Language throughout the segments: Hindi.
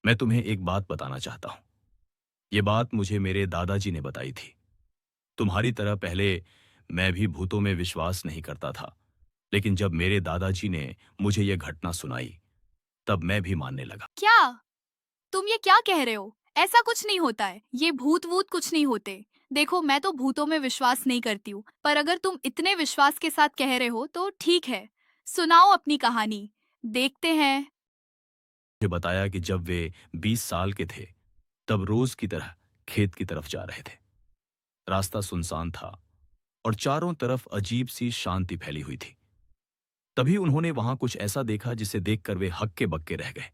मैं तुम्हें एक बात बताना चाहता हूँ। ये बात मुझे मेरे दादाजी ने बताई थी। तुम्हारी तरह पहले मैं भी भूतों में विश्वास नहीं करता था, लेकिन जब मेरे दादाजी ने मुझे ये घटना सुनाई, तब मैं भी मानने लगा। क्या? तुम ये क्या कह रहे हो? ऐसा कुछ नहीं होता है। ये भूत वूत कुछ नहीं होते। देखो, मैं तो भूतों में विश्वास नहीं करती हूँ, पर अगर तुम इतने विश्वास के साथ कह रहे हो तो ठीक है। सुनाओ अपनी कहानी। देखते हैं। मुझे बताया कि जब वे 20 साल के थे, तब रोज की तरह खेत की तरफ जा रहे थे। रास्ता सुनसान था और चारों तरफ अजीब सी शांति फैली हुई थी। तभी उन्होंने वहां कुछ ऐसा देखा जिसे देखकर वे हक्के बक्के रह गए।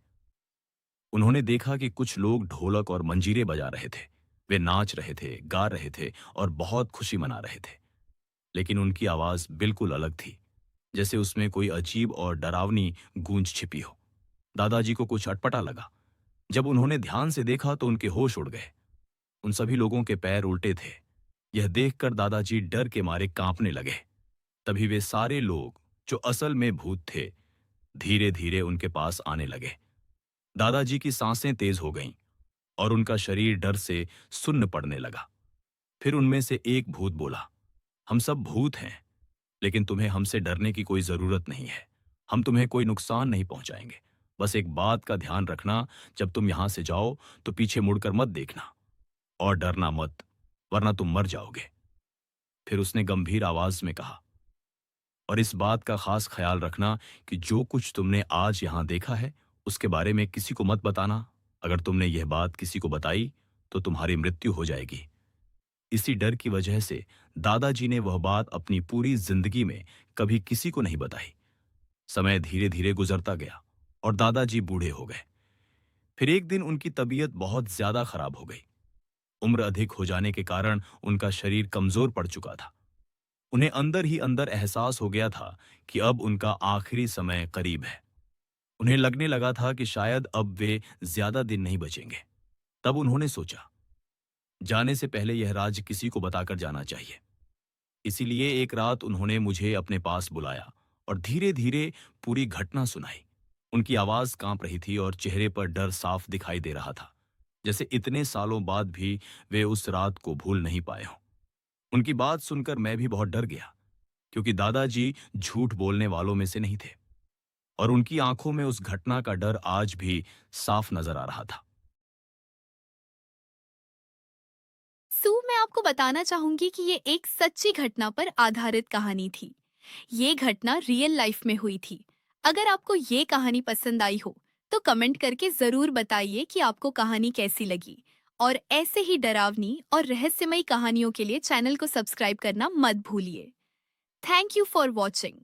उन्होंने देखा कि कुछ लोग ढोलक और मंजीरे बजा रहे थे। वे नाच रहे थे, गा रहे थे और बहुत खुशी मना रहे थे। लेकिन उनकी आवाज बिल्कुल अलग थी, जैसे उसमें कोई अजीब और डरावनी गूंज छिपी हो। दादाजी को कुछ अटपटा लगा। जब उन्होंने ध्यान से देखा तो उनके होश उड़ गए। उन सभी लोगों के पैर उल्टे थे। यह देखकर दादाजी डर के मारे कांपने लगे। तभी वे सारे लोग, जो असल में भूत थे, धीरे धीरे उनके पास आने लगे। दादाजी की सांसें तेज हो गईं और उनका शरीर डर से सुन्न पड़ने लगा। फिर उनमें से एक भूत बोला, हम सब भूत हैं, लेकिन तुम्हें हमसे डरने की कोई जरूरत नहीं है। हम तुम्हें कोई नुकसान नहीं पहुंचाएंगे। बस एक बात का ध्यान रखना, जब तुम यहां से जाओ तो पीछे मुड़कर मत देखना और डरना मत, वरना तुम मर जाओगे। फिर उसने गंभीर आवाज में कहा, और इस बात का खास ख्याल रखना कि जो कुछ तुमने आज यहां देखा है, उसके बारे में किसी को मत बताना। अगर तुमने यह बात किसी को बताई तो तुम्हारी मृत्यु हो जाएगी। इसी डर की वजह से दादाजी ने वह बात अपनी पूरी जिंदगी में कभी किसी को नहीं बताई। समय धीरे धीरे गुजरता गया और दादाजी बूढ़े हो गए। फिर एक दिन उनकी तबीयत बहुत ज्यादा खराब हो गई। उम्र अधिक हो जाने के कारण उनका शरीर कमजोर पड़ चुका था। उन्हें अंदर ही अंदर एहसास हो गया था कि अब उनका आखिरी समय करीब है। उन्हें लगने लगा था कि शायद अब वे ज्यादा दिन नहीं बचेंगे। तब उन्होंने सोचा, जाने से पहले यह राज किसी को बताकर जाना चाहिए। इसीलिए एक रात उन्होंने मुझे अपने पास बुलाया और धीरे धीरे पूरी घटना सुनाई। उनकी आवाज कांप रही थी और चेहरे पर डर साफ दिखाई दे रहा था, जैसे इतने सालों बाद भी वे उस रात को भूल नहीं पाए हों। उनकी बात सुनकर मैं भी बहुत डर गया, क्योंकि दादाजी झूठ बोलने वालों में से नहीं थे और उनकी आंखों में उस घटना का डर आज भी साफ नजर आ रहा था। मैं आपको बताना चाहूंगी कि ये एक सच्ची घटना पर आधारित कहानी थी। ये घटना रियल लाइफ में हुई थी। अगर आपको ये कहानी पसंद आई हो तो कमेंट करके जरूर बताइए कि आपको कहानी कैसी लगी। और ऐसे ही डरावनी और रहस्यमयी कहानियों के लिए चैनल को सब्सक्राइब करना मत भूलिए। Thank you for watching.